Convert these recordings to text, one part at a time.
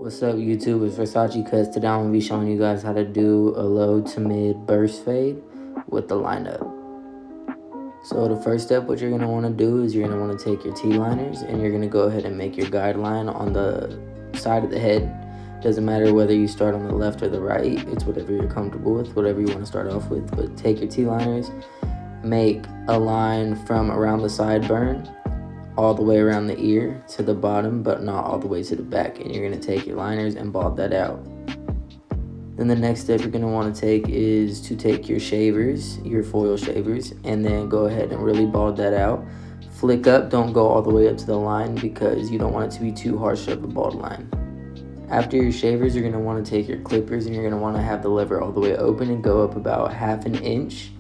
What's up YouTube, it's Versace Cuts. Today I'm going to be showing you guys how to do a low to mid burst fade with the lineup. So the first step, what you're going to want to do is you're going to want to take your T-liners and you're going to go ahead and make your guideline on the side of the head. Doesn't matter whether you start on the left or the right, it's whatever you're comfortable with, whatever you want to start off with. But take your T-liners, make a line from around the sideburn all the way around the ear to the bottom, but not all the way to the back, and you're going to take your liners and bald that out. Then the next step you're going to want to take is to take your shavers, your foil shavers, and then go ahead and really bald that out. Flick up, don't go all the way up to the line because you don't want it to be too harsh of a bald line. After your shavers, you're going to want to take your clippers and you're going to want to have the lever all the way open and go up about 1/2 inch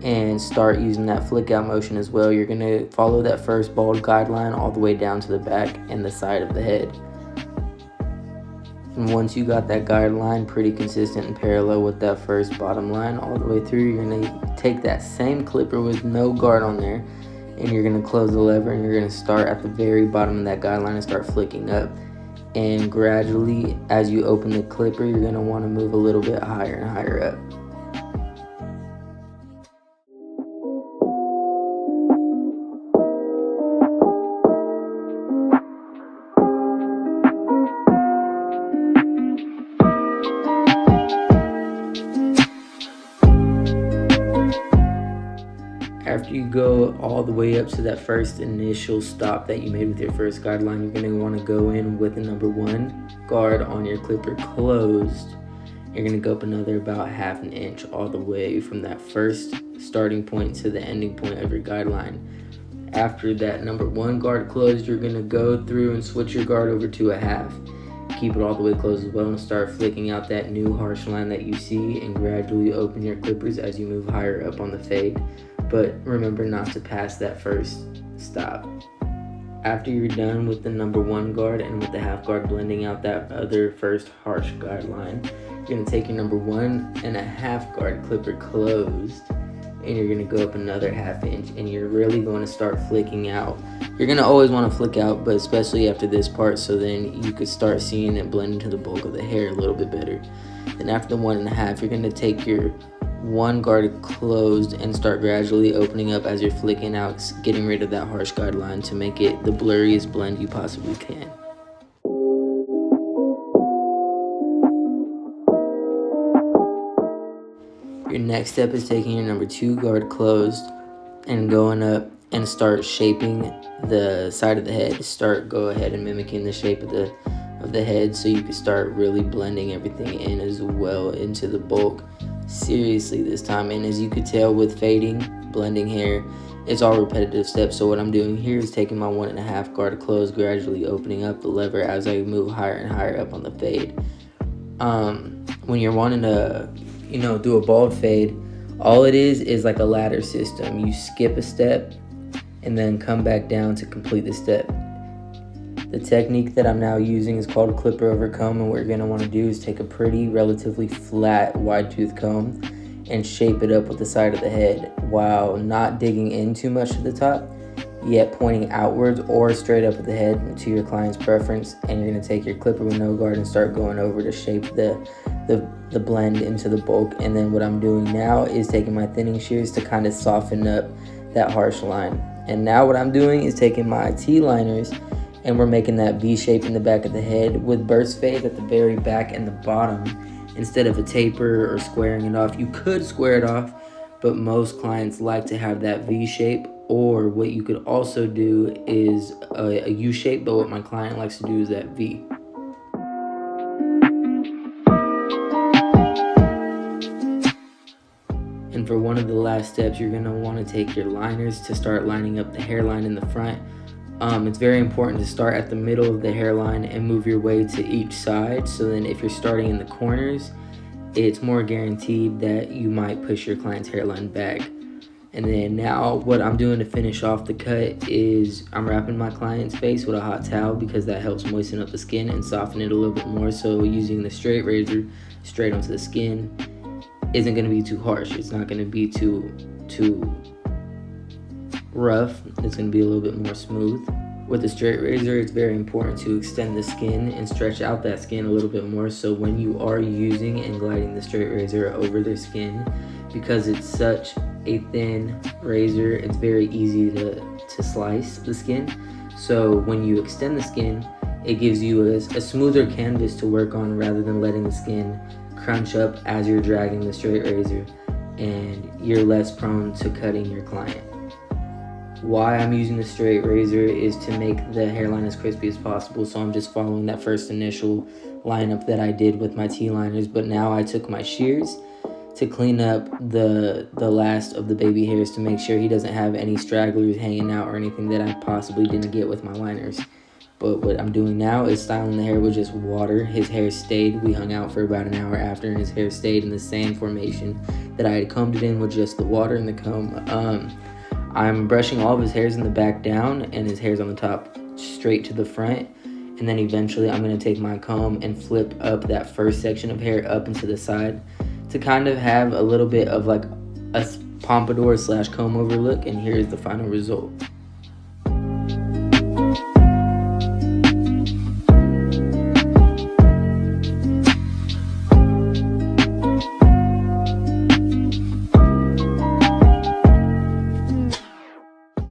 and start using that flick out motion as well. You're going to follow that first bald guideline all the way down to the back and the side of the head. And once you got that guideline pretty consistent and parallel with that first bottom line all the way through, you're going to take that same clipper with no guard on there and you're going to close the lever and you're going to start at the very bottom of that guideline and start flicking up. And gradually, as you open the clipper, you're going to want to move a little bit higher and higher up. After you go all the way up to that first initial stop that you made with your first guideline, you're going to want to go in with the number 1 guard on your clipper closed. You're going to go up another about 1/2 inch all the way from that first starting point to the ending point of your guideline. After that number 1 guard closed, you're going to go through and switch your guard over to 1/2. Keep it all the way closed as well and start flicking out that new harsh line that you see and gradually open your clippers as you move higher up on the fade. But remember not to pass that first stop. After you're done with the number 1 guard and with the 1/2 guard blending out that other first harsh guideline, you're going to take your number 1 and 1/2 guard clipper closed and you're going to go up another 1/2 inch and you're really going to start flicking out. You're going to always want to flick out, but especially after this part, so then you could start seeing it blend into the bulk of the hair a little bit better. Then after the 1 1/2, you're going to take your 1 guard closed and start gradually opening up as you're flicking out, getting rid of that harsh guideline to make it the blurriest blend you possibly can. Your next step is taking your number 2 guard closed and going up and start shaping the side of the head. Go ahead and mimicking the shape of the head so you can start really blending everything in as well into the bulk. Seriously this time, and as you could tell with fading, blending hair, it's all repetitive steps. So what I'm doing here is taking my 1 1/2 guard closed, gradually opening up the lever as I move higher and higher up on the fade. When you're wanting to do a bald fade, all it is like a ladder system. You skip a step and then come back down to complete the step. The technique that I'm now using is called a clipper over comb, and what you're going to want to do is take a pretty relatively flat wide tooth comb and shape it up with the side of the head while not digging in too much to the top, yet pointing outwards or straight up at the head to your client's preference. And you're going to take your clipper with no guard and start going over to shape the blend into the bulk. And then what I'm doing now is taking my thinning shears to kind of soften up that harsh line. And now what I'm doing is taking my T-liners and we're making that V shape in the back of the head with burst fade at the very back and the bottom instead of a taper or squaring it off. You could square it off, but most clients like to have that V shape, or what you could also do is a U shape, but what my client likes to do is that V. And for one of the last steps, you're going to want to take your liners to start lining up the hairline in the front. It's very important to start at the middle of the hairline and move your way to each side. So then if you're starting in the corners, it's more guaranteed that you might push your client's hairline back. And then now what I'm doing to finish off the cut is I'm wrapping my client's face with a hot towel because that helps moisten up the skin and soften it a little bit more. So using the straight razor straight onto the skin isn't going to be too harsh. It's not going to be too rough. It's going to be a little bit more smooth. With a straight razor, it's very important to extend the skin and stretch out that skin a little bit more, so when you are using and gliding the straight razor over their skin, because it's such a thin razor, it's very easy to slice the skin. So when you extend the skin, it gives you a smoother canvas to work on rather than letting the skin crunch up as you're dragging the straight razor, and you're less prone to cutting your client. Why I'm using the straight razor is to make the hairline as crispy as possible, so I'm just following that first initial lineup that I did with my T-liners, but now I took my shears to clean up the last of the baby hairs to make sure he doesn't have any stragglers hanging out or anything that I possibly didn't get with my liners. But what I'm doing now is styling the hair with just water. His hair stayed. We hung out for about an hour after, and his hair stayed in the same formation that I had combed it in with just the water and the comb. I'm brushing all of his hairs in the back down and his hairs on the top straight to the front. And then eventually I'm going to take my comb and flip up that first section of hair up into the side to kind of have a little bit of like a pompadour / comb over look. And here's the final result.